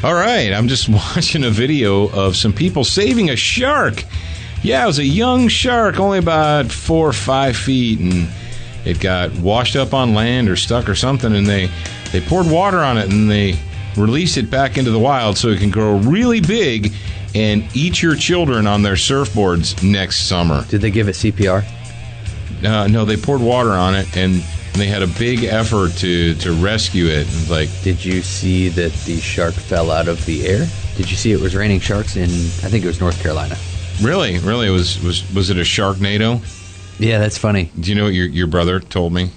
All right, I'm just watching a video of some people saving a shark. Yeah, it was a young shark, only about 4 or 5 feet, and it got washed up on land or stuck or something, and they poured water on it, and they released it back into the wild so it can grow really big and eat your children on their surfboards next summer. Did they give it CPR? No, they poured water on it, and they had a big effort to rescue it. Did you see that the shark fell out of the air? Did you see it was raining sharks in, I think it was North Carolina? Really? Was it a Sharknado? Yeah, that's funny. Do you know what your brother told me?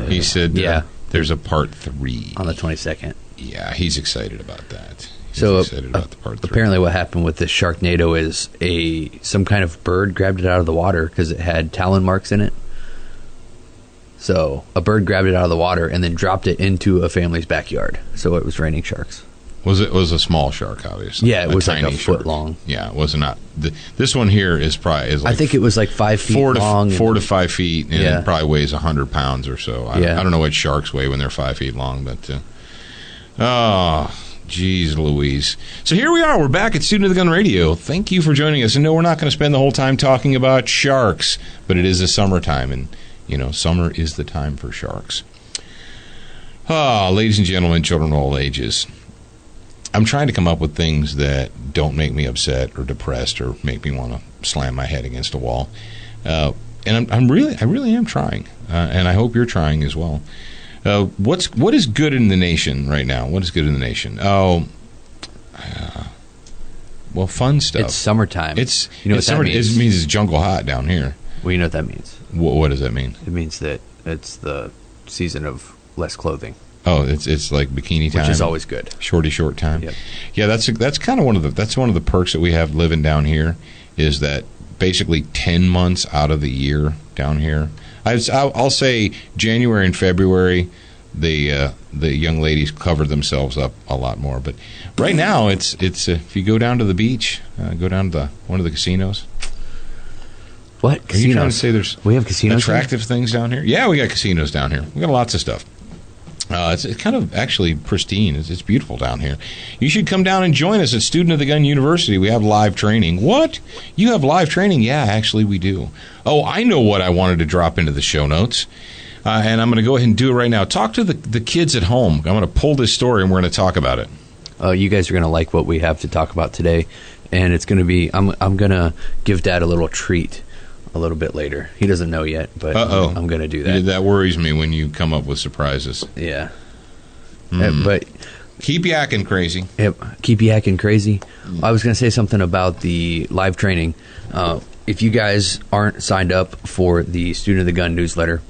He said, yeah, there's a part 3 on the 22nd. Yeah, he's excited about that. Apparently what happened with this Sharknado is some kind of bird grabbed it out of the water because it had talon marks in it. So a bird grabbed it out of the water and then dropped it into a family's backyard. So it was raining sharks. Was a small shark, obviously? Yeah, it was tiny like a foot long. Yeah, it was not. This one here is probably like, I think it was like 5 feet long. 4 to 5 feet, and it probably weighs 100 pounds or so. I don't know what sharks weigh when they're 5 feet long, but Jeez Louise. So here we are. We're back at Student of the Gun Radio. Thank you for joining us. And no, we're not going to spend the whole time talking about sharks, but it is the summertime, and, summer is the time for sharks. Ladies and gentlemen, children of all ages, I'm trying to come up with things that don't make me upset or depressed or make me want to slam my head against a wall. And I really am trying, and I hope you're trying as well. What is good in the nation right now? What is good in the nation? Well, fun stuff. It's summertime. What that means? It means it's jungle hot down here. Well, you know what that means. What does that mean? It means that it's the season of less clothing. Oh, it's like bikini time, which is always good. Short time. Yep. Yeah, that's kind of one of the perks that we have living down here, is that basically 10 months out of the year down here. I'll say January and February, the young ladies cover themselves up a lot more. But right now, it's if you go down to the beach, go down to one of the casinos. What? Are you trying to say we have casinos attractive things down here? Yeah, we got casinos down here. We got lots of stuff. It's kind of actually pristine. It's beautiful down here. You should come down and join us at Student of the Gun University. We have live training. What? You have live training? Yeah, actually we do. Oh, I know what I wanted to drop into the show notes. And I'm going to go ahead and do it right now. Talk to the kids at home. I'm going to pull this story and we're going to talk about it. You guys are going to like what we have to talk about today. And it's going to be, I'm going to give Dad a little treat a little bit later. He doesn't know yet, but I'm going to do that. That worries me when you come up with surprises. Yeah. But keep yakking crazy. Yep, keep yakking crazy. I was going to say something about the live training. If you guys aren't signed up for the Student of the Gun newsletter,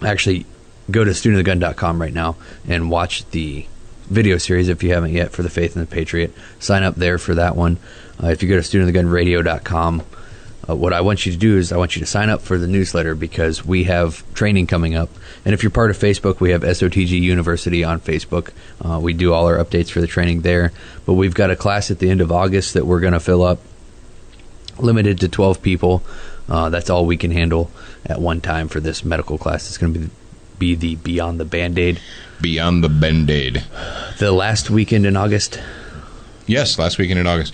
actually go to studentofthegun.com right now and watch the video series if you haven't yet for the Faith and the Patriot. Sign up there for that one. If you go to studentofthegunradio.com, what I want you to do is I want you to sign up for the newsletter, because we have training coming up. And if you're part of Facebook, we have SOTG University on Facebook. We do all our updates for the training there. But we've got a class at the end of August that we're going to fill up, limited to 12 people. That's all we can handle at one time for this medical class. It's going to be the Beyond the Band-Aid. Beyond the Band-Aid. The last weekend in August. Yes, last weekend in August.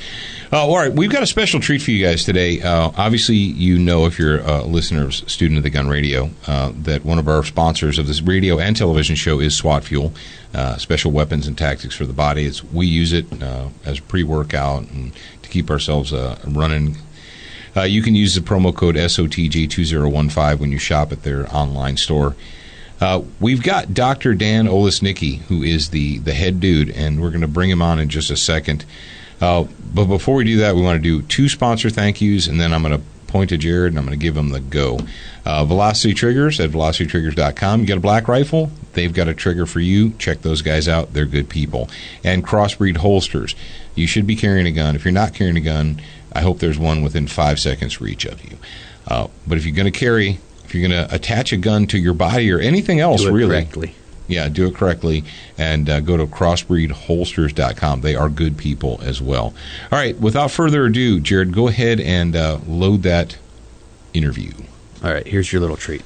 All right, we've got a special treat for you guys today. Obviously, you know, if you're a listener of Student of the Gun Radio, that one of our sponsors of this radio and television show is SWAT Fuel, Special Weapons and Tactics for the Body. We use it as pre-workout and to keep ourselves running. You can use the promo code SOTG2015 when you shop at their online store. We've got Dr. Dan Olesnicki, who is the head dude, and we're going to bring him on in just a second. But before we do that, we want to do 2 sponsor thank yous, and then I'm going to point to Jared, and I'm going to give him the go. Velocity Triggers at velocitytriggers.com. You get a black rifle, they've got a trigger for you. Check those guys out. They're good people. And Crossbreed Holsters. You should be carrying a gun. If you're not carrying a gun, I hope there's one within 5 seconds reach of you. But if you're going to attach a gun to your body or anything else, do it really. Correctly. Yeah, do it correctly, and go to crossbreedholsters.com. They are good people as well. All right, without further ado, Jared, go ahead and load that interview. All right, here's your little treat.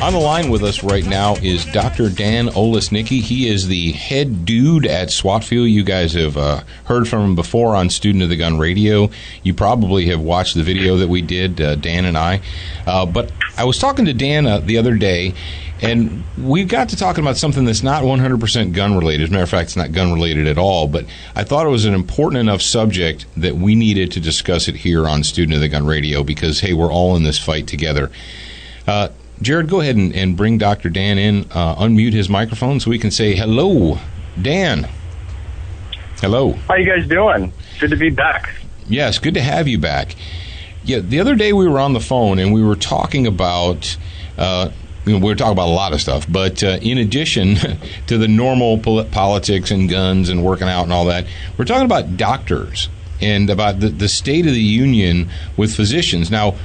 On the line with us right now is Dr. Dan Olesnicki. He is the head dude at SWAT-Field. You guys have heard from him before on Student of the Gun Radio. You probably have watched the video that we did, Dan and I. But I was talking to Dan the other day, and we got to talking about something that's not 100% gun-related. As a matter of fact, it's not gun-related at all. But I thought it was an important enough subject that we needed to discuss it here on Student of the Gun Radio because, hey, we're all in this fight together. Jared, go ahead and bring Dr. Dan in, unmute his microphone so we can say hello. Dan. Hello. How you guys doing? Good to be back. Yes, good to have you back. Yeah, the other day we were on the phone and we were talking about, we were talking about a lot of stuff, but in addition to the normal politics and guns and working out and all that, we're talking about doctors and about the state of the union with physicians. Now,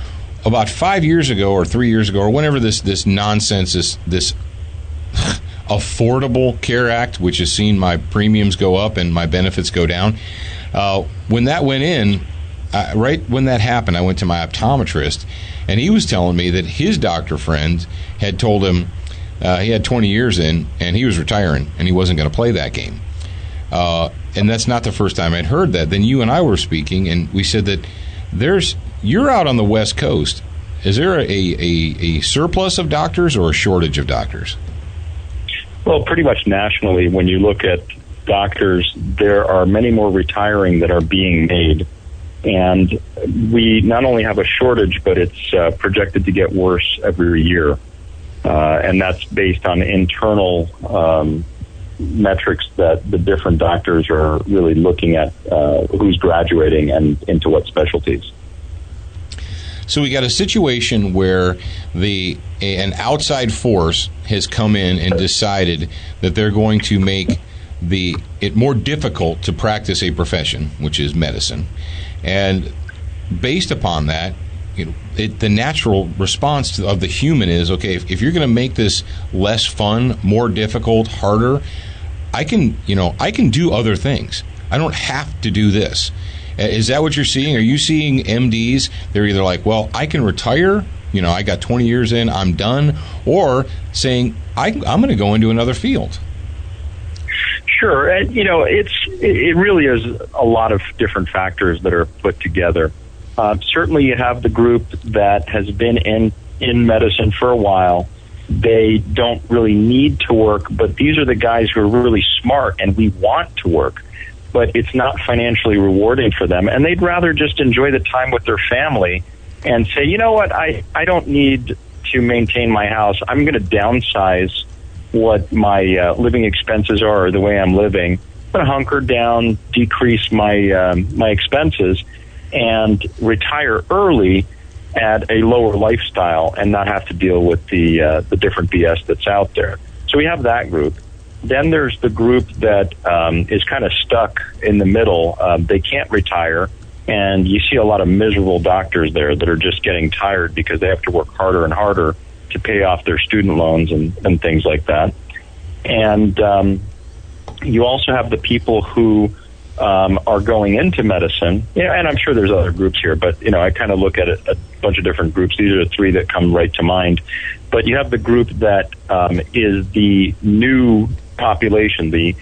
about 5 years ago or 3 years ago or whenever this nonsense, this Affordable Care Act, which has seen my premiums go up and my benefits go down, when that went in, right when that happened, I went to my optometrist, and he was telling me that his doctor friend had told him he had 20 years in, and he was retiring, and he wasn't going to play that game. And that's not the first time I'd heard that. Then you and I were speaking, and we said that you're out on the West Coast. Is there a surplus of doctors or a shortage of doctors? Well, pretty much nationally, when you look at doctors, there are many more retiring that are being made. And we not only have a shortage, but it's projected to get worse every year. And that's based on internal metrics that the different doctors are really looking at who's graduating and into what specialties. So we got a situation where an outside force has come in and decided that they're going to make it more difficult to practice a profession, which is medicine. And based upon that, the natural response of the human is, okay, if you're going to make this less fun, more difficult, harder, I can do other things. I don't have to do this. Is that what you're seeing? Are you seeing MDs? They're either like, well, I can retire. I got 20 years in, I'm done. Or saying, I'm going to go into another field. Sure. And, it really is a lot of different factors that are put together. Certainly you have the group that has been in medicine for a while. They don't really need to work, but these are the guys who are really smart and we want to work, but it's not financially rewarding for them. And they'd rather just enjoy the time with their family and say, you know what, I don't need to maintain my house. I'm going to downsize what my living expenses are or the way I'm living. I'm going to hunker down, decrease my my expenses, and retire early at a lower lifestyle and not have to deal with the different BS that's out there. So we have that group. Then there's the group that is kind of stuck in the middle. They can't retire, and you see a lot of miserable doctors there that are just getting tired because they have to work harder and harder to pay off their student loans and things like that. And you also have the people who are going into medicine, and I'm sure there's other groups here, but I kind of look at a bunch of different groups. These are the three that come right to mind. But you have the group that is the new population, the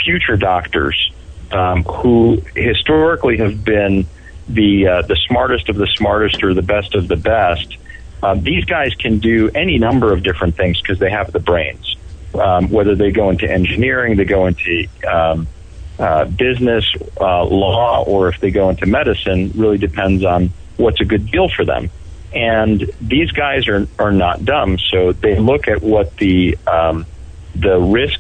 future doctors who historically have been the smartest of the smartest or the best of the best. These guys can do any number of different things because they have the brains. Whether they go into engineering, they go into business, law, or if they go into medicine, really depends on what's a good deal for them. And these guys are not dumb, so they look at what the risk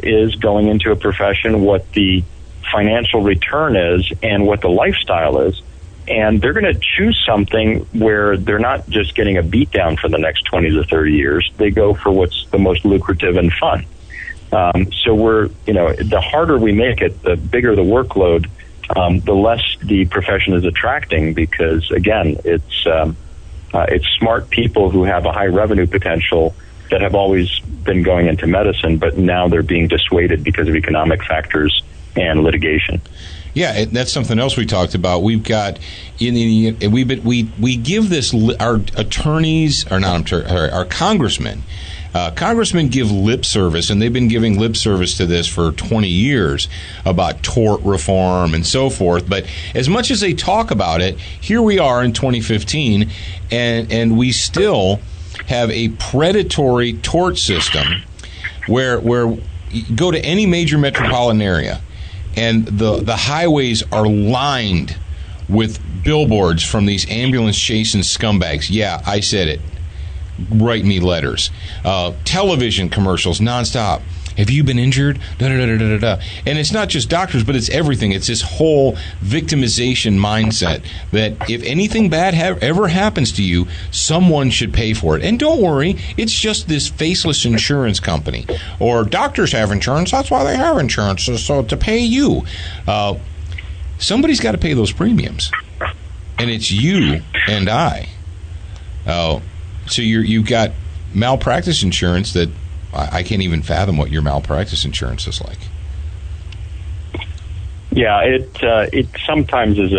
is going into a profession, what the financial return is, and what the lifestyle is. And they're going to choose something where they're not just getting a beat down for the next 20 to 30 years. They go for what's the most lucrative and fun. So the harder we make it, the bigger the workload, the less the profession is attracting because, again, it's smart people who have a high revenue potential that have always been going into medicine, but now they're being dissuaded because of economic factors and litigation. Yeah, that's something else we talked about. We've got we give this our attorneys or not our congressmen. Congressmen give lip service, and they've been giving lip service to this for 20 years about tort reform and so forth. But as much as they talk about it, here we are in 2015, and we still have a predatory tort system where you go to any major metropolitan area, and the highways are lined with billboards from these ambulance chasing scumbags. Yeah, I said it. Write me letters. Television commercials nonstop. Have you been injured? Da, da, da, da, da, da. And it's not just doctors, but it's everything. It's this whole victimization mindset that if anything bad ever happens to you, someone should pay for it. And don't worry, it's just this faceless insurance company. Or doctors have insurance, that's why they have insurance, so to pay you. Somebody's got to pay those premiums. And it's you and I. So you've got malpractice insurance that I can't even fathom what your malpractice insurance is like. Yeah, it sometimes is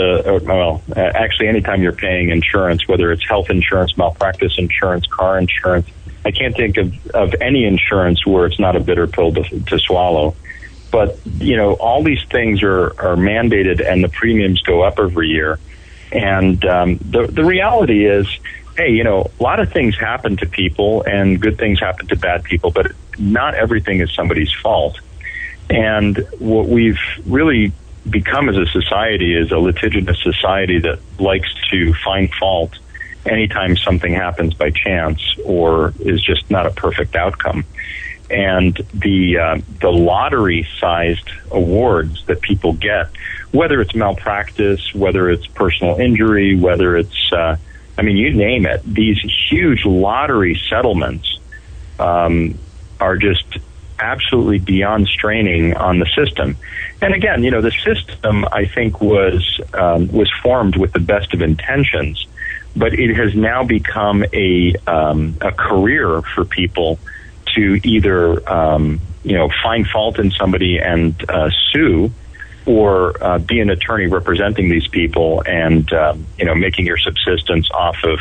actually anytime you're paying insurance, whether it's health insurance, malpractice insurance, car insurance, I can't think of any insurance where it's not a bitter pill to swallow. But, all these things are mandated and the premiums go up every year. And the reality is, hey, a lot of things happen to people and good things happen to bad people, but not everything is somebody's fault. And what we've really become as a society is a litigious society that likes to find fault anytime something happens by chance or is just not a perfect outcome. And the lottery-sized awards that people get, whether it's malpractice, whether it's personal injury, whether it's you name it, these huge lottery settlements are just absolutely beyond straining on the system. And again, the system, I think, was formed with the best of intentions, but it has now become a career for people to either find fault in somebody and sue, or be an attorney representing these people and making your subsistence off of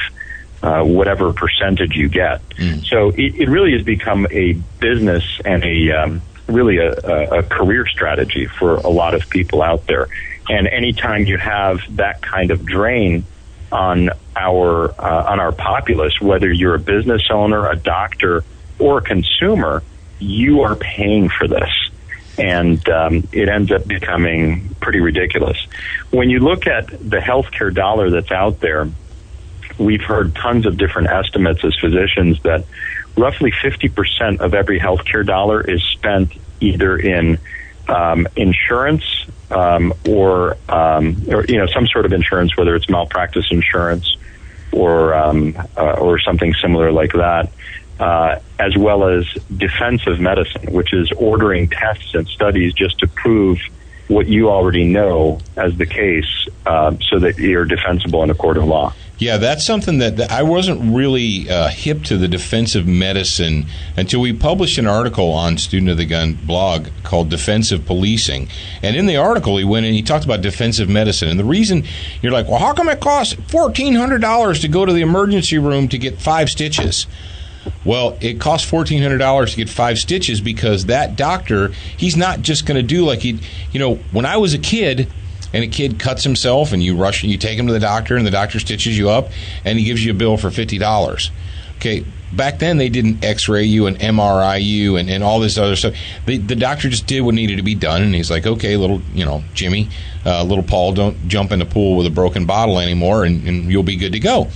whatever percentage you get. So it really has become a business and really a career strategy for a lot of people out there. And anytime you have that kind of drain on our populace, whether you're a business owner, a doctor, or a consumer, you are paying for this. And it ends up becoming pretty ridiculous. When you look at the healthcare dollar that's out there, we've heard tons of different estimates as physicians that roughly 50% of every healthcare dollar is spent either in insurance or some sort of insurance, whether it's malpractice insurance or something similar like that. As well as defensive medicine, which is ordering tests and studies just to prove what you already know as the case so that you're defensible in a court of law. Yeah, that's something that I wasn't really hip to, the defensive medicine, until we published an article on Student of the Gun blog called Defensive Policing. And in the article, he went and he talked about defensive medicine. And the reason you're like, well, how come it costs $1,400 to go to the emergency room to get 5 stitches? Well, it costs $1,400 to get 5 stitches because that doctor, he's not just going to do like when I was a kid and a kid cuts himself and you take him to the doctor and the doctor stitches you up and he gives you a bill for $50. Okay, back then they didn't x-ray you and MRI you and all this other stuff. The doctor just did what needed to be done, and he's like, okay, little, Jimmy, little Paul, don't jump in the pool with a broken bottle anymore and you'll be good to go.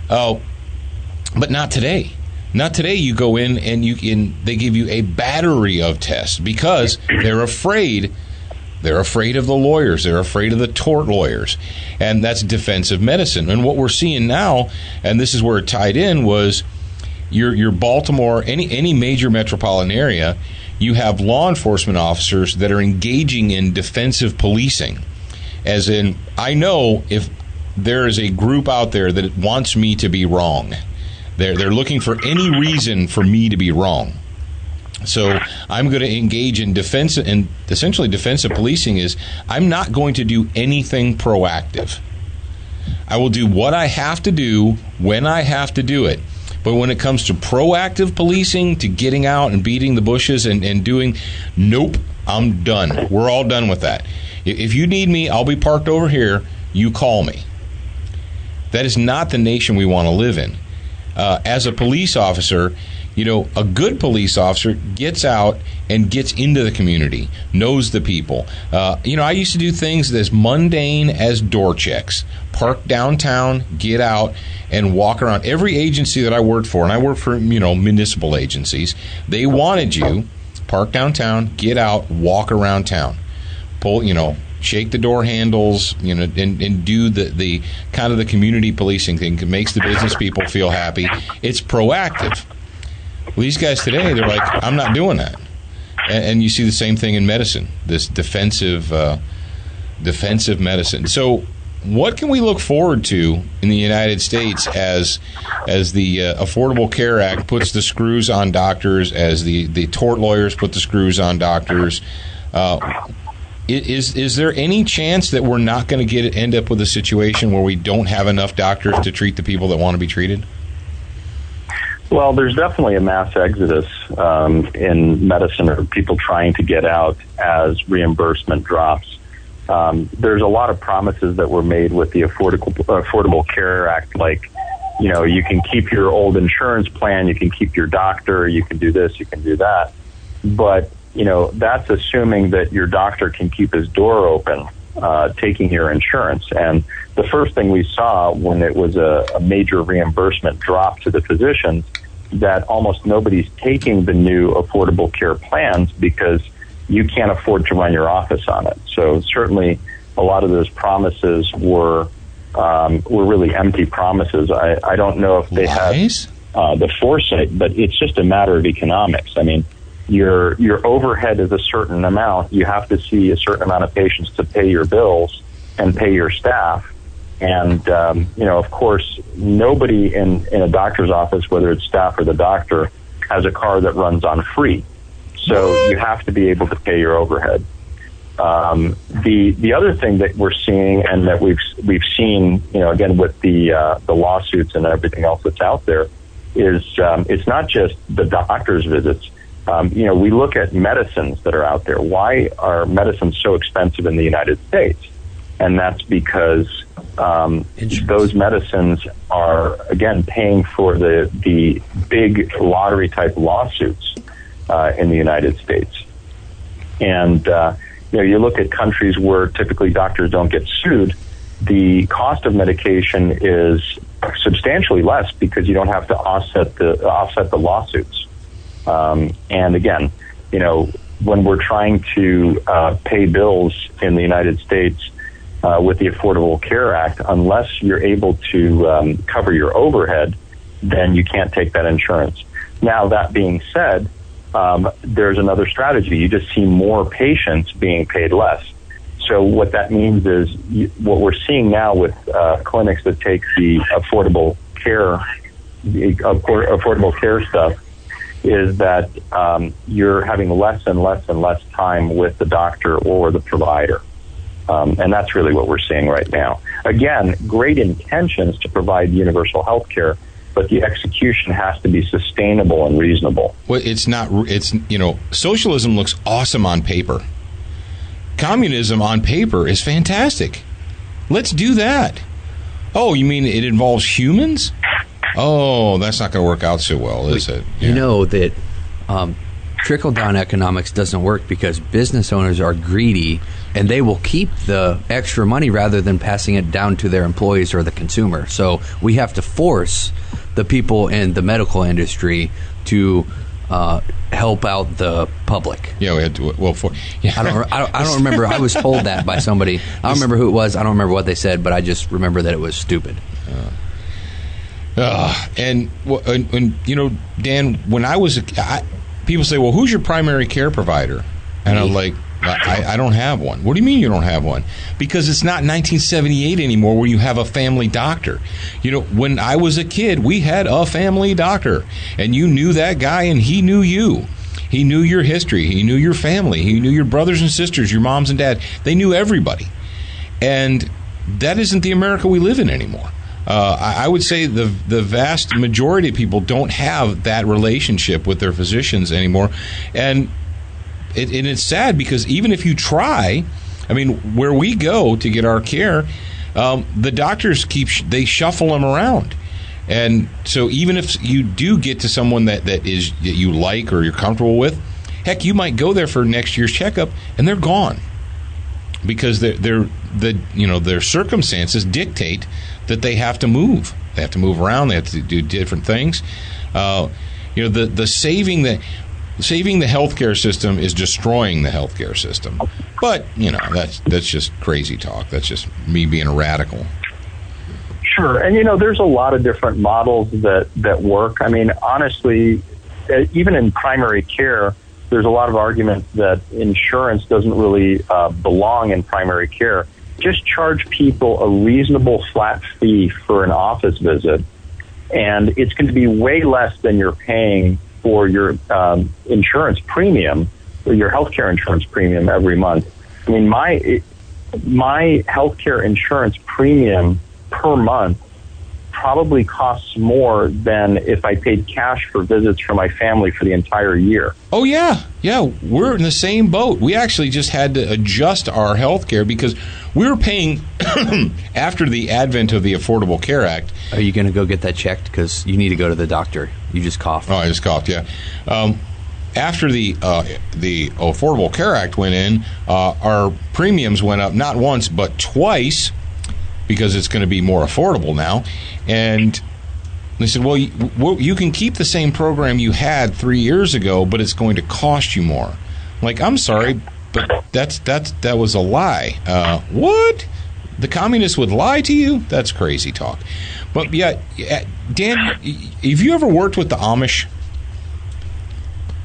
But not today. Not today. You go in and they give you a battery of tests because they're afraid. They're afraid of the lawyers. They're afraid of the tort lawyers. And that's defensive medicine. And what we're seeing now, and this is where it tied in, was your Baltimore, any major metropolitan area, you have law enforcement officers that are engaging in defensive policing. As in, I know if there is a group out there that wants me to be wrong. They're looking for any reason for me to be wrong. So I'm going to engage in defense and essentially defensive policing. Is I'm not going to do anything proactive. I will do what I have to do when I have to do it. But when it comes to proactive policing, to getting out and beating the bushes and doing, nope, I'm done. We're all done with that. If you need me, I'll be parked over here. You call me. That is not the nation we want to live in. As a police officer, a good police officer gets out and gets into the community, knows the people. I used to do things as mundane as door checks. Park downtown, get out, and walk around. Every agency that I worked for, and I worked for, municipal agencies, they wanted you, park downtown, get out, walk around town. Pull, shake the door handles, and do the kind of the community policing thing that makes the business people feel happy. It's proactive. Well, these guys today, they're like, I'm not doing that. And you see the same thing in medicine, this defensive medicine. So what can we look forward to in the United States as the Affordable Care Act puts the screws on doctors, as the tort lawyers put the screws on doctors? Is there any chance that we're not going to end up with a situation where we don't have enough doctors to treat the people that want to be treated? Well, there's definitely a mass exodus in medicine, or people trying to get out as reimbursement drops. There's a lot of promises that were made with the Affordable Care Act, like, you can keep your old insurance plan, you can keep your doctor, you can do this, you can do that. But, that's assuming that your doctor can keep his door open, taking your insurance. And the first thing we saw when it was a major reimbursement drop to the physicians, that almost nobody's taking the new affordable care plans because you can't afford to run your office on it. So certainly a lot of those promises were really empty promises. I don't know if they had the foresight, but it's just a matter of economics. I mean, your overhead is a certain amount. You have to see a certain amount of patients to pay your bills and pay your staff. And, of course, nobody in a doctor's office, whether it's staff or the doctor, has a car that runs on free. So you have to be able to pay your overhead. The other thing that we're seeing, and that we've seen, again with the lawsuits and everything else that's out there, is it's not just the doctor's visits. We look at medicines that are out there. Why are medicines so expensive in the United States? And that's because those medicines are, again, paying for the big lottery-type lawsuits in the United States. And, you look at countries where typically doctors don't get sued, the cost of medication is substantially less because you don't have to offset the lawsuits. And again, when we're trying to pay bills in the United States with the Affordable Care Act, unless you're able to cover your overhead, then you can't take that insurance. Now, that being said, there's another strategy. You just see more patients being paid less. So what that means is what we're seeing now with clinics that take the affordable care stuff is that you're having less and less and less time with the doctor or the provider. And that's really what we're seeing right now. Again, great intentions to provide universal health care, but the execution has to be sustainable and reasonable. Well, socialism looks awesome on paper. Communism on paper is fantastic. Let's do that. Oh, you mean it involves humans? Oh, that's not going to work out so well, is it? Yeah. You know that trickle-down economics doesn't work because business owners are greedy, and they will keep the extra money rather than passing it down to their employees or the consumer. So we have to force the people in the medical industry to help out the public. Yeah, we had to. Well, I don't remember. I was told that by somebody. I don't remember who it was. I don't remember what they said, but I just remember that it was stupid. And Dan, when I was people say, well, who's your primary care provider? And I'm like, I don't have one. What do you mean you don't have one? Because it's not 1978 anymore where you have a family doctor. When I was a kid, we had a family doctor, and you knew that guy and he knew you. He knew your history. He knew your family. He knew your brothers and sisters, your moms and dad. They knew everybody. And that isn't the America we live in anymore. I would say the vast majority of people don't have that relationship with their physicians anymore. And it's sad because even if you try, I mean, where we go to get our care, the doctors they shuffle them around. And so even if you do get to someone that you like or you're comfortable with, heck, you might go there for next year's checkup and they're gone because their circumstances dictate that they have to move. They have to move around. They have to do different things. The saving the healthcare system is destroying the healthcare system. But that's just crazy talk. That's just me being a radical. Sure, and there's a lot of different models that work. I mean, honestly, even in primary care, there's a lot of argument that insurance doesn't really belong in primary care. Just charge people a reasonable flat fee for an office visit, and it's going to be way less than you're paying for your insurance premium, or your healthcare insurance premium every month. I mean, my healthcare insurance premium per month probably costs more than if I paid cash for visits for my family for the entire year. Oh, yeah. Yeah, we're in the same boat. We actually just had to adjust our health care because we were paying, after the advent of the Affordable Care Act. Are you going to go get that checked? Because you need to go to the doctor. You just coughed. Oh, I just coughed, yeah. After the Affordable Care Act went in, our premiums went up not once but twice, because it's going to be more affordable now. And they said, well, you can keep the same program you had 3 years ago, but it's going to cost you more. I'm like, I'm sorry, but that was a lie. What? The communists would lie to you? That's crazy talk. But yeah, Dan, have you ever worked with the Amish?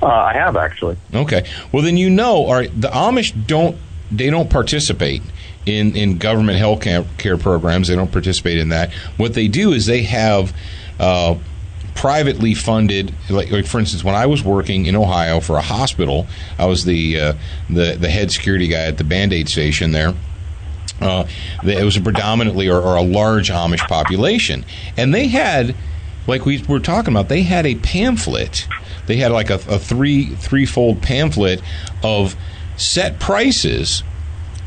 I have, actually. Okay. Well, then all right, the Amish don't participate in government health care programs. They don't participate in that. What they do is they have privately funded, like for instance, when I was working in Ohio for a hospital, I was the head security guy at the Band-Aid station there. It was a predominantly or a large Amish population, and they had, like we were talking about, they had a pamphlet. They had like a threefold pamphlet of set prices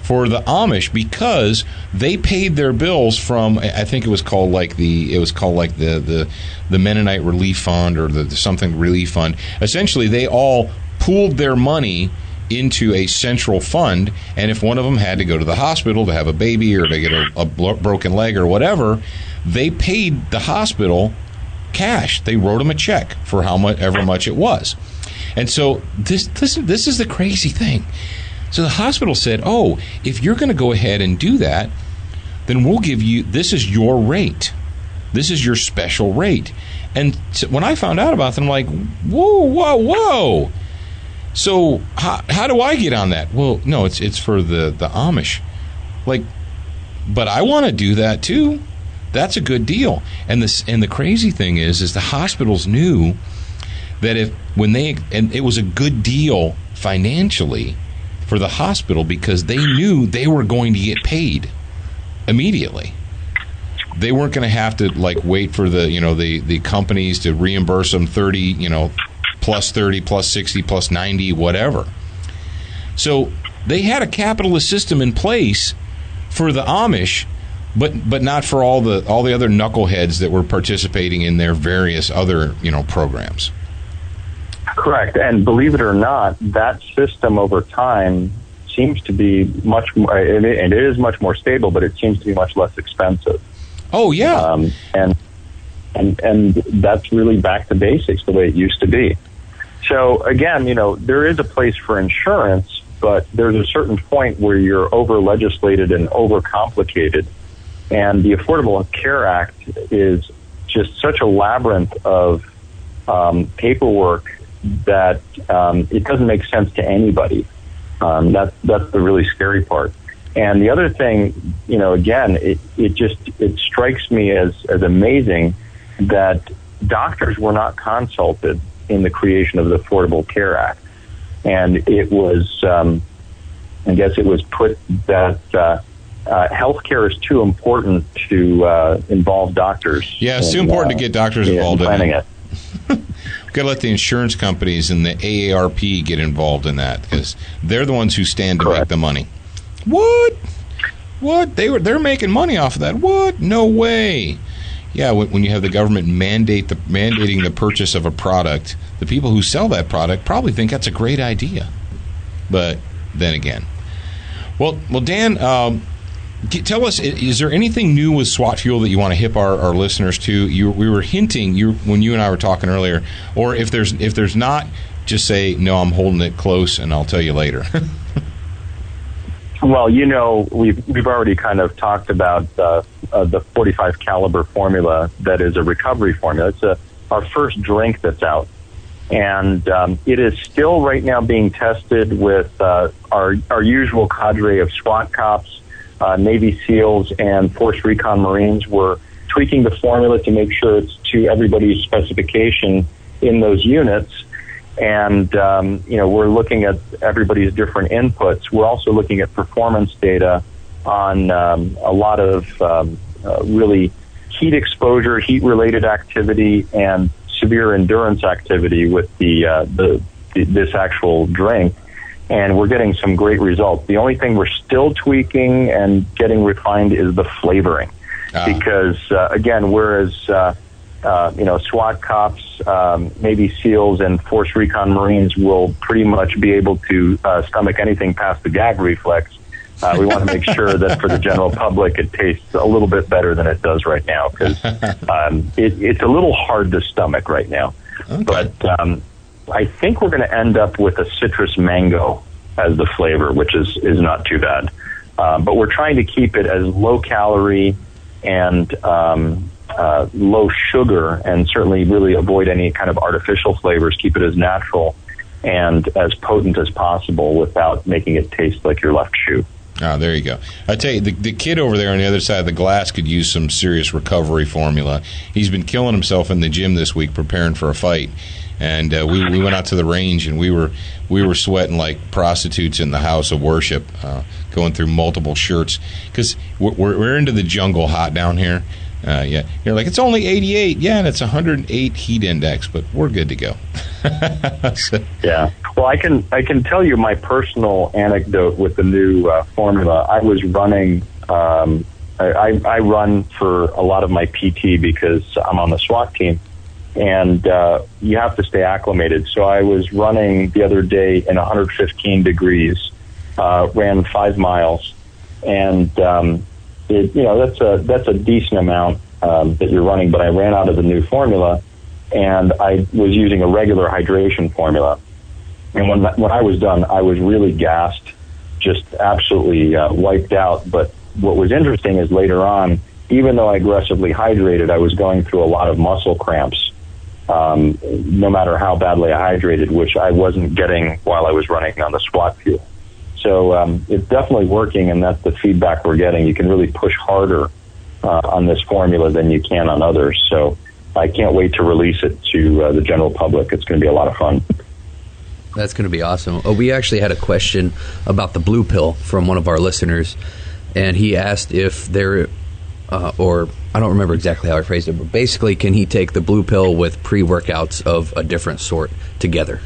for the Amish because they paid their bills from, I think it was called like the Mennonite Relief Fund or the something relief fund. Essentially, they all pooled their money into a central fund, and if one of them had to go to the hospital to have a baby or to get a broken leg or whatever, they paid the hospital cash. They wrote them a check for however much it was. And so this is the crazy thing. So the hospital said, oh, if you're going to go ahead and do that, then we'll give you, this is your rate. This is your special rate. And so when I found out about that, I'm like, whoa. So how do I get on that? Well, no, it's for the Amish. Like, but I want to do that too. That's a good deal. And the crazy thing is the hospitals knew that it was a good deal financially for the hospital because they knew they were going to get paid immediately. They weren't going to have to wait for the companies to reimburse them 30, plus 30, plus 60, plus 90, whatever. So they had a capitalist system in place for the Amish, but not for all the other knuckleheads that were participating in their various other programs. Correct, and believe it or not, that system over time seems to be much more. It is much more stable, but it seems to be much less expensive. Oh yeah, and that's really back to basics, the way it used to be. So again, there is a place for insurance, but there's a certain point where you're over-legislated and over-complicated. And the Affordable Care Act is just such a labyrinth of paperwork that it doesn't make sense to anybody. That's the really scary part. And the other thing, again, it strikes me as amazing that doctors were not consulted in the creation of the Affordable Care Act. and it was, I guess it was put that healthcare is too important to involve doctors. Yeah, it's too important to get doctors involved in planning it. We've got to let the insurance companies and the AARP get involved in that, because they're the ones who stand to Correct. make the money. What? They're making money off of that? What? No way. Yeah, when you have the government mandating the purchase of a product, the people who sell that product probably think that's a great idea. But then again, well, Dan, tell us: is there anything new with SWAT Fuel that you want to hip our listeners to? We were hinting when you and I were talking earlier, or if there's not, just say no. I'm holding it close, and I'll tell you later. Well, we've already kind of talked about the 45 caliber formula that is a recovery formula. It's our first drink that's out, and it is still right now being tested with our usual cadre of SWAT cops, Navy SEALs, and Force Recon Marines. We're tweaking the formula to make sure it's to everybody's specification in those units. And, we're looking at everybody's different inputs. We're also looking at performance data on a lot of really heat exposure, heat-related activity, and severe endurance activity with this actual drink. And we're getting some great results. The only thing we're still tweaking and getting refined is the flavoring. Because, again, whereas SWAT cops, Navy SEALs, and Force Recon Marines will pretty much be able to stomach anything past the gag reflex. We want to make sure that for the general public it tastes a little bit better than it does right now, because it's a little hard to stomach right now. Okay. But I think we're going to end up with a citrus mango as the flavor, which is not too bad. But we're trying to keep it as low calorie and low sugar, and certainly really avoid any kind of artificial flavors. Keep it as natural and as potent as possible without making it taste like your left shoe. Oh, there you go. I tell you, the kid over there on the other side of the glass could use some serious recovery formula. He's been killing himself in the gym this week preparing for a fight. And we went out to the range, and we were sweating like prostitutes in the house of worship, going through multiple shirts, because we're into the jungle hot down here. Yeah, you're like, it's only 88. Yeah, and it's 108 heat index, but we're good to go. So, yeah. Well, I can tell you my personal anecdote with the new formula. I was running. I run for a lot of my PT because I'm on the SWAT team. And you have to stay acclimated. So I was running the other day in 115 degrees, ran 5 miles, and that's a decent amount that you're running. But I ran out of the new formula, and I was using a regular hydration formula. And when I was done, I was really gassed, just absolutely wiped out. But what was interesting is later on, even though I aggressively hydrated, I was going through a lot of muscle cramps. No matter how badly I hydrated, which I wasn't getting while I was running on the SWAT Fuel. So it's definitely working, and that's the feedback we're getting. You can really push harder on this formula than you can on others. So I can't wait to release it to the general public. It's going to be a lot of fun. That's going to be awesome. We actually had a question about the blue pill from one of our listeners, and he asked if there or I don't remember exactly how I phrased it, but basically, can he take the blue pill with pre-workouts of a different sort together?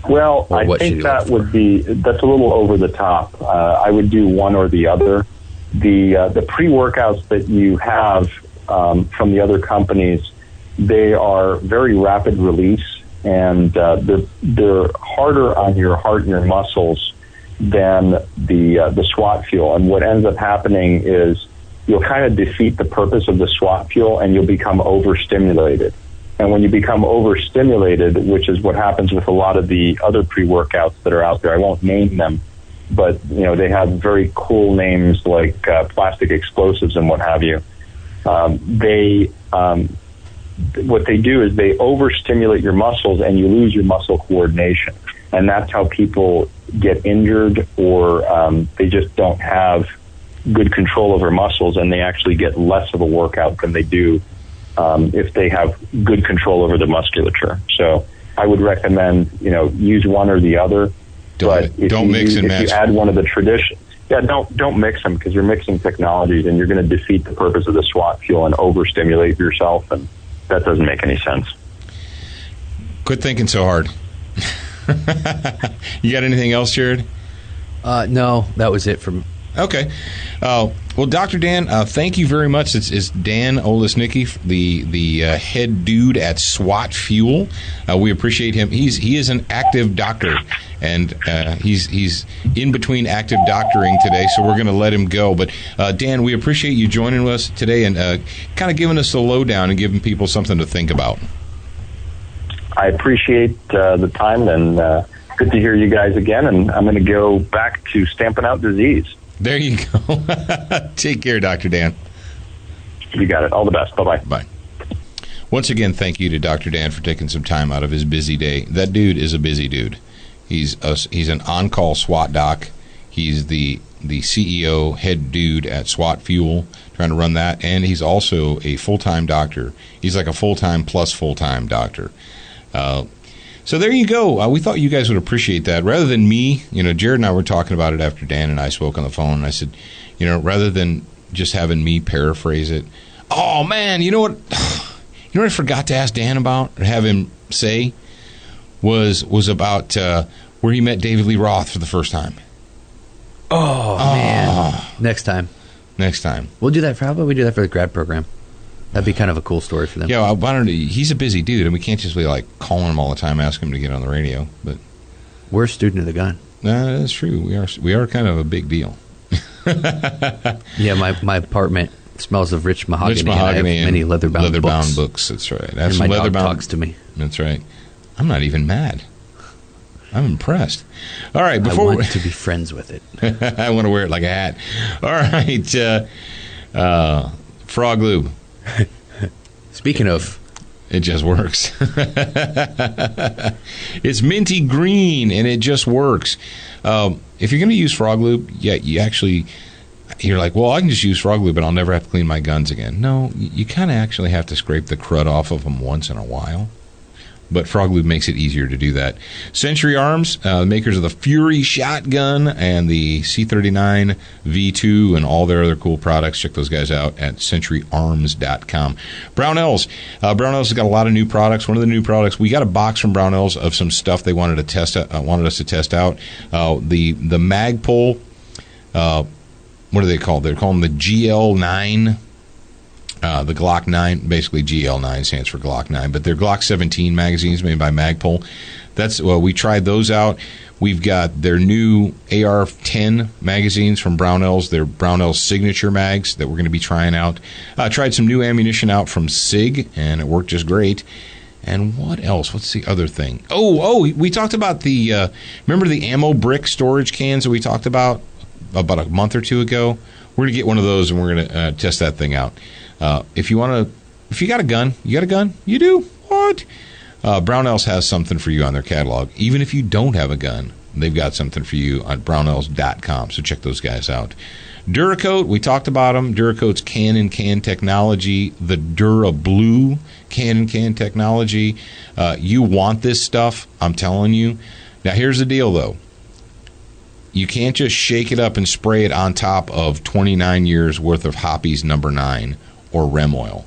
Well, I think that's a little over the top. I would do one or the other. The pre-workouts that you have from the other companies, they are very rapid release, and they're harder on your heart and your muscles than the SWAT Fuel. And what ends up happening is you'll kind of defeat the purpose of the SWAT Fuel, and you'll become overstimulated. And when you become overstimulated, which is what happens with a lot of the other pre-workouts that are out there, I won't name them, but they have very cool names like plastic explosives and what have you. What they do is they overstimulate your muscles, and you lose your muscle coordination. And that's how people get injured, or they just don't have good control over muscles, and they actually get less of a workout than they do if they have good control over the musculature. So I would recommend, use one or the other. Don't mix and match. If you add one of the traditions, don't mix them, because you're mixing technologies and you're going to defeat the purpose of the SWAT fuel and overstimulate yourself, and that doesn't make any sense. Quit thinking so hard. You got anything else, Jared? No, that was it from. Okay. Well, Dr. Dan, thank you very much. It's Dan Olesnicki, the head dude at SWAT Fuel. We appreciate him. He is an active doctor, and he's in between active doctoring today, so we're going to let him go. But, Dan, we appreciate you joining us today and kind of giving us the lowdown and giving people something to think about. I appreciate the time, and good to hear you guys again, and I'm going to go back to stamping out disease. There you go. Take care, Dr. Dan. You got it. All the best. Bye-bye. Bye. Once again, thank you to Dr. Dan for taking some time out of his busy day. That dude is a busy dude. He's an on-call SWAT doc. He's the CEO, head dude at SWAT Fuel, trying to run that, and he's also a full-time doctor. He's like a full-time plus full-time doctor. So there you go. We thought you guys would appreciate that. Rather than me, Jared and I were talking about it after Dan and I spoke on the phone, and I said, rather than just having me paraphrase it, oh, man, you know what I forgot to ask Dan about or have him say was about where he met David Lee Roth for the first time. Oh, man. Next time. We'll do that. How about we do that for the grad program? That'd be kind of a cool story for them. Yeah, he's a busy dude, and we can't just be calling him all the time, asking him to get on the radio. But we're a student of the gun. That's true. We are kind of a big deal. Yeah, my apartment smells of rich mahogany. Rich mahogany and many leather-bound books. That's right. And my dog talks to me. That's right. I'm not even mad. I'm impressed. All right, I want to be friends with it. I want to wear it like a hat. All right, Frog Lube. Speaking of, it just works. It's minty green, and it just works. If you're going to use Frog Lube, you're like, well, I can just use Frog Lube, and I'll never have to clean my guns again. No, you kind of actually have to scrape the crud off of them once in a while. But Frog Lube makes it easier to do that. Century Arms, makers of the Fury shotgun and the C39 V2 and all their other cool products. Check those guys out at centuryarms.com. Brownells. Brownells has got a lot of new products. One of the new products, we got a box from Brownells of some stuff they wanted us to test out. The Magpul, what are they called? They're calling them the GL9. The Glock 9, basically GL9 stands for Glock 9, but they're Glock 17 magazines made by Magpul. We tried those out. We've got their new AR-10 magazines from Brownells. They're Brownells signature mags that we're going to be trying out. Tried some new ammunition out from SIG, and it worked just great. And what else? What's the other thing? We talked about remember the ammo brick storage cans that we talked about a month or two ago? We're going to get one of those, and we're going to test that thing out. If you got a gun, you do. What? Brownells has something for you on their catalog. Even if you don't have a gun, they've got something for you on brownells.com. So check those guys out. Duracoat, we talked about them. Duracoat's can technology, the DuraBlue can technology. You want this stuff, I'm telling you. Now, here's the deal, though. You can't just shake it up and spray it on top of 29 years worth of Hoppy's No. 9 or Rem Oil.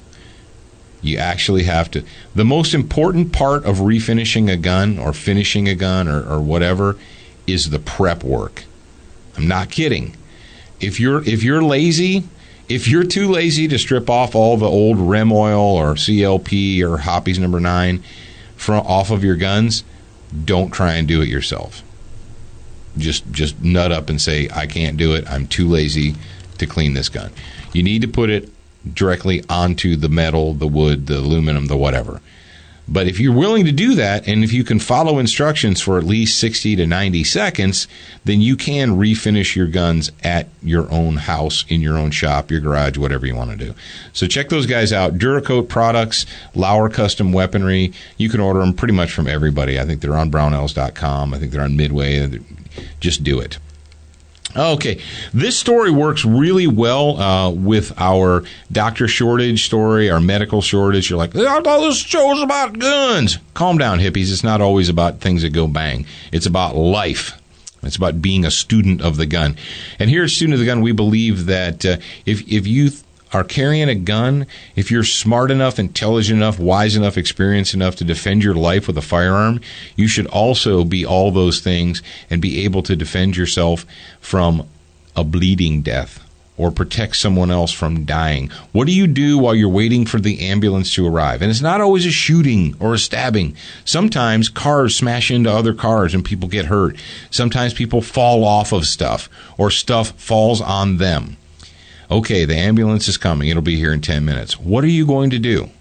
You actually have to. The most important part of refinishing a gun or finishing a gun or whatever is the prep work. I'm not kidding. If you're lazy, if you're too lazy to strip off all the old Rem Oil or CLP or Hoppy's No. 9 off of your guns, don't try and do it yourself. Just nut up and say, I can't do it. I'm too lazy to clean this gun. You need to put it directly onto the metal, the wood, the aluminum, the whatever. But if you're willing to do that, and if you can follow instructions for at least 60 to 90 seconds, then you can refinish your guns at your own house, in your own shop, your garage, whatever you want to do. So check those guys out. Duracoat products, Lauer Custom Weaponry. You can order them pretty much from everybody. I think they're on brownells.com. I think they're on Midway. Just do it. Okay, this story works really well with our doctor shortage story, our medical shortage. You're like, I thought this show's about guns. Calm down, hippies. It's not always about things that go bang. It's about life. It's about being a student of the gun. And here at Student of the Gun, we believe that if you are carrying a gun, if you're smart enough, intelligent enough, wise enough, experienced enough to defend your life with a firearm, you should also be all those things and be able to defend yourself from a bleeding death or protect someone else from dying. What do you do while you're waiting for the ambulance to arrive? And it's not always a shooting or a stabbing. Sometimes cars smash into other cars and people get hurt. Sometimes people fall off of stuff or stuff falls on them. Okay, the ambulance is coming. It'll be here in 10 minutes. What are you going to do?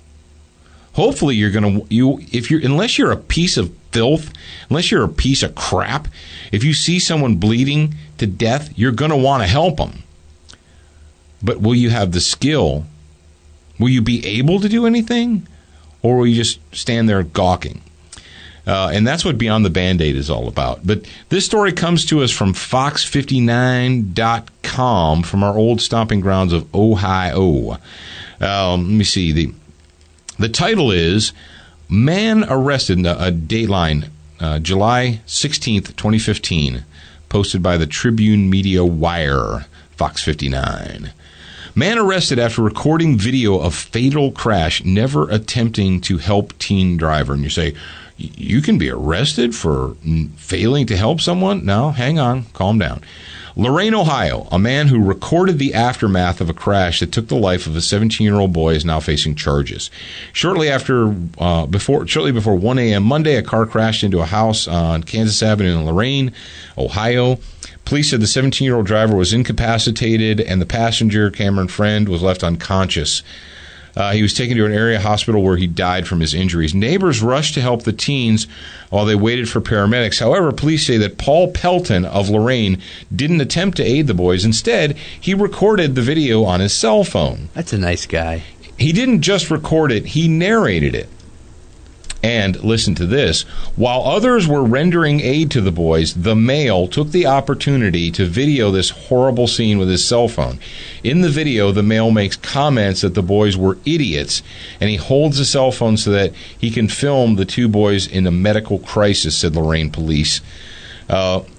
Hopefully you're going to, unless you're a piece of filth, unless you're a piece of crap, if you see someone bleeding to death, you're going to want to help them. But will you have the skill? Will you be able to do anything? Or will you just stand there gawking? And that's what Beyond the Band-Aid is all about. But this story comes to us from Fox59.com, from our old stomping grounds of Ohio. Let me see. The title is Man Arrested, a Dateline, July 16th, 2015, posted by the Tribune Media Wire, Fox 59. Man arrested after recording video of fatal crash, never attempting to help teen driver. And you say, you can be arrested for failing to help someone? No, hang on, calm down. Lorain, Ohio, a man who recorded the aftermath of a crash that took the life of a 17-year-old boy is now facing charges. Shortly before 1 a.m. Monday, a car crashed into a house on Kansas Avenue in Lorain, Ohio. Police said the 17-year-old driver was incapacitated and the passenger, Cameron Friend, was left unconscious. He was taken to an area hospital where he died from his injuries. Neighbors rushed to help the teens while they waited for paramedics. However, police say that Paul Pelton of Lorain didn't attempt to aid the boys. Instead, he recorded the video on his cell phone. That's a nice guy. He didn't just record it, he narrated it. And listen to this. While others were rendering aid to the boys, the male took the opportunity to video this horrible scene with his cell phone. In the video, the male makes comments that the boys were idiots, and he holds the cell phone so that he can film the two boys in a medical crisis, said Lorain police.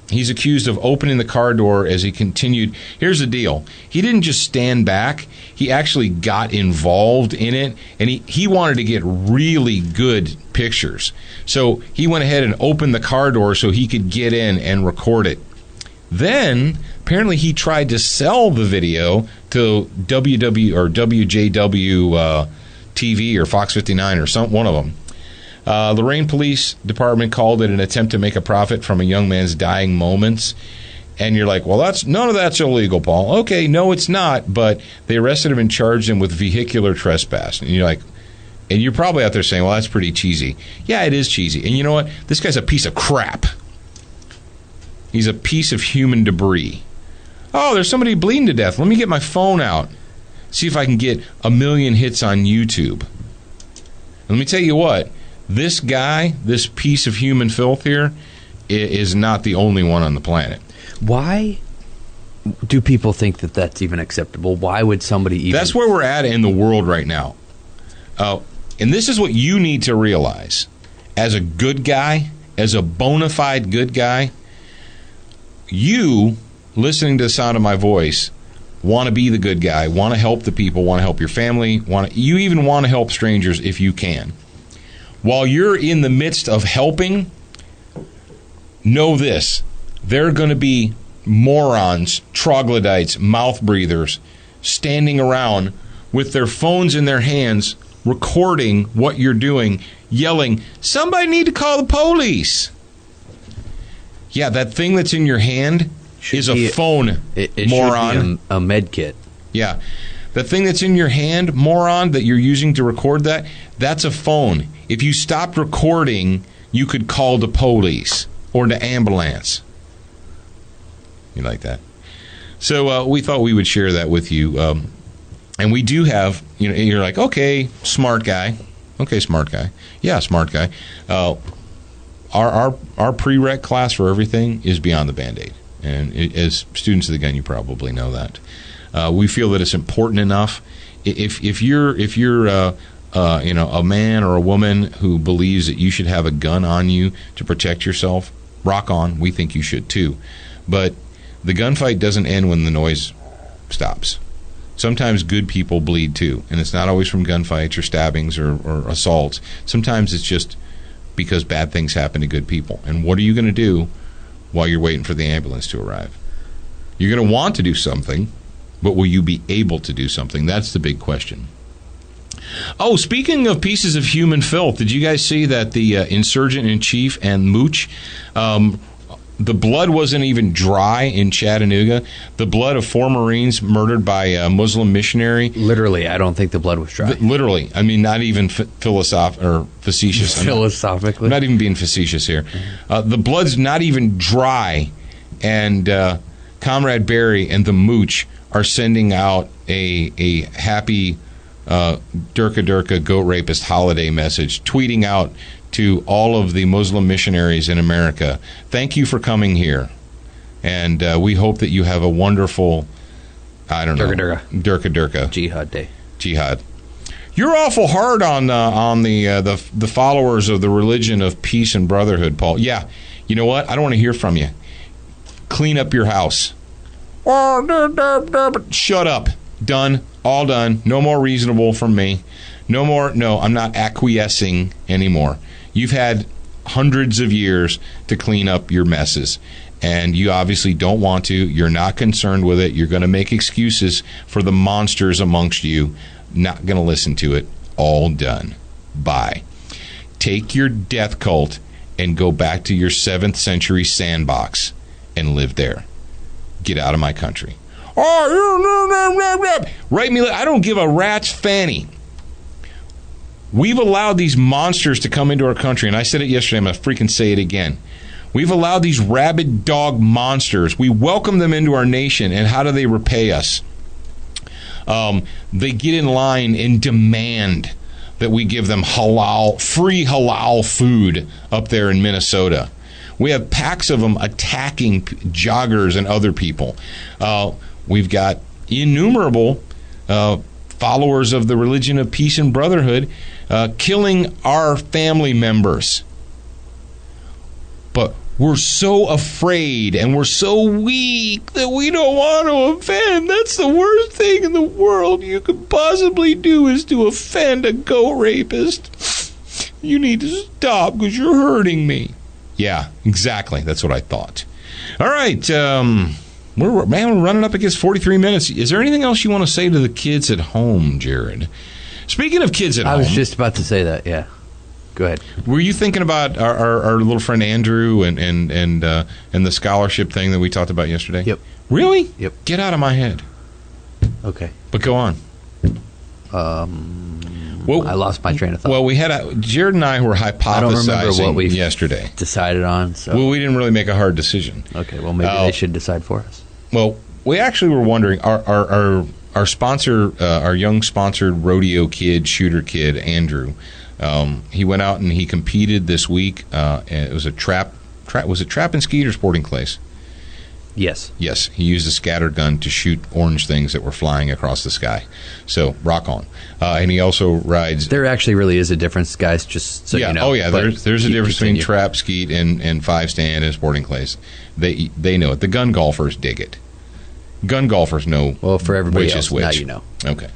He's accused of opening the car door as he continued. Here's the deal. He didn't just stand back. He actually got involved in it, and he wanted to get really good pictures. So he went ahead and opened the car door so he could get in and record it. Then, apparently he tried to sell the video to WJW TV or Fox 59 or one of them. Lorain Police Department called it an attempt to make a profit from a young man's dying moments. And you're like, well, none of that's illegal, Paul. Okay, no, it's not. But they arrested him and charged him with vehicular trespass. And you're like, and you're probably out there saying, well, that's pretty cheesy. Yeah, it is cheesy. And you know what? This guy's a piece of crap. He's a piece of human debris. Oh, there's somebody bleeding to death. Let me get my phone out. See if I can get 1 million hits on YouTube. Let me tell you what. This guy, this piece of human filth here, is not the only one on the planet. Why do people think that that's even acceptable? Why would somebody even... That's where we're at in the world right now. And this is what you need to realize. As a good guy, as a bona fide good guy, you, listening to the sound of my voice, want to be the good guy, want to help the people, want to help your family, you even want to help strangers if you can. While you're in the midst of helping, know this. There are going to be morons, troglodytes, mouth breathers standing around with their phones in their hands, recording what you're doing, yelling, somebody need to call the police. Yeah, that thing that's in your hand is a phone, it moron. Should be a med kit. Yeah. The thing that's in your hand, moron, that you're using to record that's a phone. If you stopped recording, you could call the police or the ambulance. You like that? So we thought we would share that with you. And we do have, you're like, okay, smart guy. Okay, smart guy. Yeah, smart guy. Our prereq class for everything is Beyond the Band-Aid. And as students of the gun, you probably know that. We feel that it's important enough. If you're a man or a woman who believes that you should have a gun on you to protect yourself, rock on. We think you should too. But the gunfight doesn't end when the noise stops. Sometimes good people bleed too, and it's not always from gunfights or stabbings or assaults. Sometimes it's just because bad things happen to good people. And what are you going to do while you're waiting for the ambulance to arrive? You're going to want to do something, but will you be able to do something? That's the big question. Oh, speaking of pieces of human filth, did you guys see that the insurgent-in-chief and Mooch, the blood wasn't even dry in Chattanooga? The blood of 4 Marines murdered by a Muslim missionary. Literally, I don't think the blood was dry. Literally. I mean, not even facetious. Philosophically. I'm not even being facetious here. The blood's not even dry, and Comrade Barry and the Mooch are sending out a happy Durka Durka goat rapist holiday message, tweeting out to all of the Muslim missionaries in America, thank you for coming here, and we hope that you have a wonderful, Durka Durka Jihad Day. Jihad. You're awful hard on the followers of the religion of peace and brotherhood, Paul. Yeah, you know what? I don't want to hear from you. Clean up your house. Shut up. Done. All done. No more reasonable from me. No more. No, I'm not acquiescing anymore. You've had hundreds of years to clean up your messes, and you obviously don't want to. You're not concerned with it. You're going to make excuses for the monsters amongst you. Not going to listen to it. All done. Bye. Take your death cult and go back to your 7th century sandbox and live there. Get out of my country. Write me. I don't give a rat's fanny. We've allowed these monsters to come into our country, and I said it yesterday, I'm going to freaking say it again. We've allowed these rabid dog monsters. We welcome them into our nation, and how do they repay us? They get in line and demand that we give them free halal food up there in Minnesota. We have packs of them attacking joggers and other people. We've got innumerable followers of the religion of peace and brotherhood killing our family members. But we're so afraid and we're so weak that we don't want to offend. That's the worst thing in the world you could possibly do, is to offend a goat rapist. You need to stop because you're hurting me. Yeah, exactly. That's what I thought. All right. We're running up against 43 minutes. Is there anything else you want to say to the kids at home, Jared? Speaking of kids at home. I was just about to say that, yeah. Go ahead. Were you thinking about our little friend Andrew and the scholarship thing that we talked about yesterday? Yep. Really? Yep. Get out of my head. Okay. But go on. Well, I lost my train of thought. Well, Jared and I were hypothesizing yesterday. Decided on. So. Well, we didn't really make a hard decision. Okay. Well, maybe they should decide for us. Well, we actually were wondering, our sponsor, our young sponsored rodeo kid, shooter kid, Andrew. He went out and he competed this week. It was a trap. Was it trap and skeet or sporting clays? Yes. Yes. He used a scatter gun to shoot orange things that were flying across the sky. So, rock on. And he also rides... There actually really is a difference, guys, just so you know. Oh, yeah. There's a difference between trap, skeet, and five stand and sporting clays. They know it. The gun golfers dig it. Gun golfers know well, for everybody which else, is which. Now you know. Okay.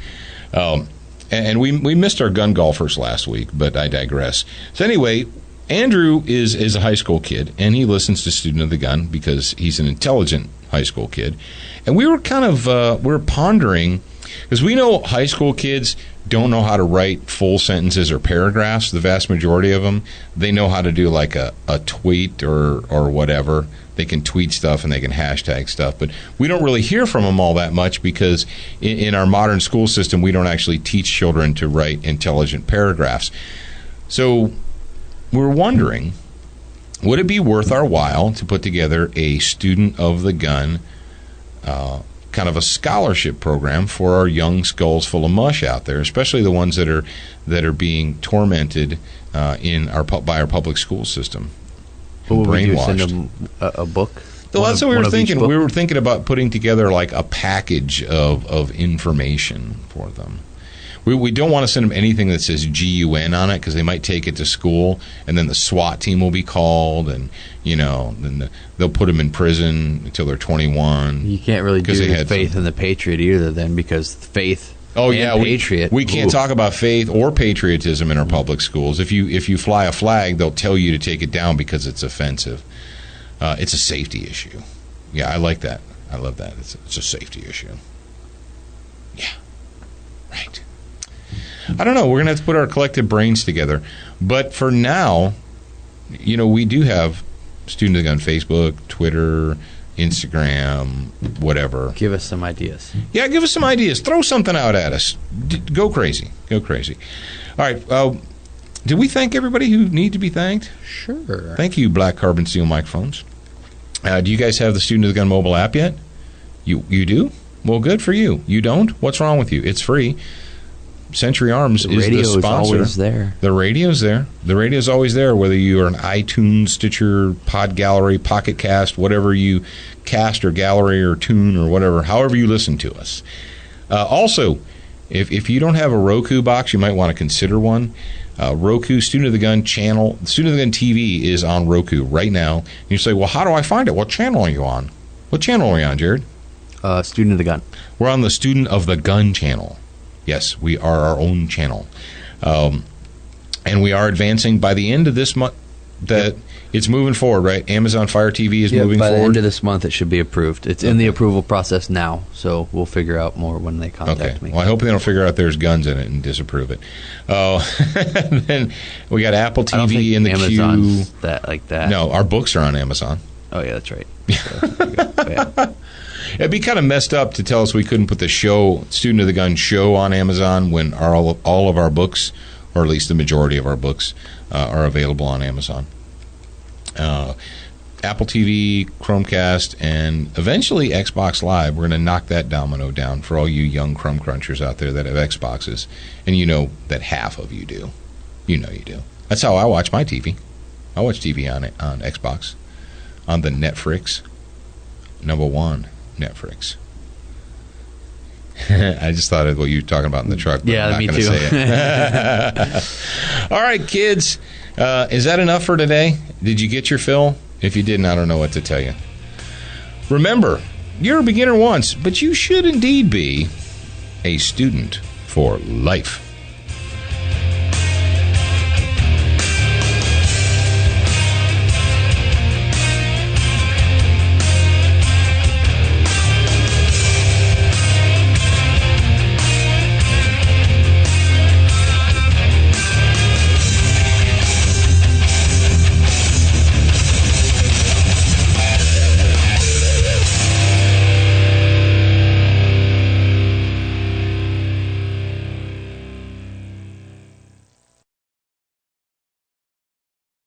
And we missed our gun golfers last week, but I digress. So anyway, Andrew is a high school kid, and he listens to Student of the Gun because he's an intelligent high school kid. And we were kind of we're pondering, because we know high school kids don't know how to write full sentences or paragraphs. The vast majority of them, they know how to do like a tweet or whatever. They can tweet stuff and they can hashtag stuff, but we don't really hear from them all that much because in our modern school system, we don't actually teach children to write intelligent paragraphs. So we're wondering, would it be worth our while to put together a Student of the Gun kind of a scholarship program for our young skulls full of mush out there, especially the ones that are being tormented by our public school system? What would we do, send them a book? Well, that's what we one were of each thinking. book. We were thinking about putting together like a package of information for them. We don't want to send them anything that says GUN on it because they might take it to school and then the SWAT team will be called and, then they'll put them in prison until they're 21. You can't really do they had faith in the Patriot either then, because faith Oh and yeah, Patriot. we can't talk about faith or patriotism in our public schools. If you fly a flag, they'll tell you to take it down because it's offensive. It's a safety issue. Yeah, I like that. I love that. It's a safety issue. Yeah, right. I don't know. We're going to have to put our collective brains together. But for now, we do have Student of the Gun Facebook, Twitter, Instagram, whatever. Give us some ideas. Yeah, give us some ideas. Throw something out at us. Go crazy. Go crazy. All right. Did we thank everybody who need to be thanked? Sure. Thank you, Black Carbon Steel microphones. Do you guys have the Student of the Gun mobile app yet? You do? Well, good for you. You don't? What's wrong with you? It's free. Century Arms is the sponsor. The radio is always there. The radio's there. The radio's always there, whether you are an iTunes, Stitcher, Pod Gallery, Pocket Cast, whatever you cast or gallery or tune or whatever, however you listen to us. Also, if you don't have a Roku box, you might want to consider one. Roku Student of the Gun channel, Student of the Gun TV is on Roku right now. And you say, well, how do I find it? What channel are you on? What channel are we on, Jared? Student of the Gun. We're on the Student of the Gun channel. Yes, we are our own channel. And we are advancing by the end of this month. It's moving forward, right? Amazon Fire TV is moving by forward. the end of this month, it should be approved. It's in the approval process now, so we'll figure out more when they contact me. Well, I hope they don't figure out there's guns in it and disapprove it. Then we got Apple I don't TV think in the Amazon's queue. that like that. No, our books are on Amazon. Oh yeah, that's right. Yeah. It'd be kind of messed up to tell us we couldn't put the show, Student of the Gun show, on Amazon when all of our books, or at least the majority of our books, are available on Amazon. Apple TV, Chromecast, and eventually Xbox Live. We're going to knock that domino down for all you young crumb crunchers out there that have Xboxes. And you know that half of you do. You know you do. That's how I watch my TV. I watch TV on Xbox. On the Netflix. Number one, Netflix. I just thought of what you were talking about in the truck. But Yeah, I'm not me gonna too. Say it. All right, kids. Is that enough for today? Did you get your fill? If you didn't, I don't know what to tell you. Remember, you're a beginner once, but you should indeed be a student for life.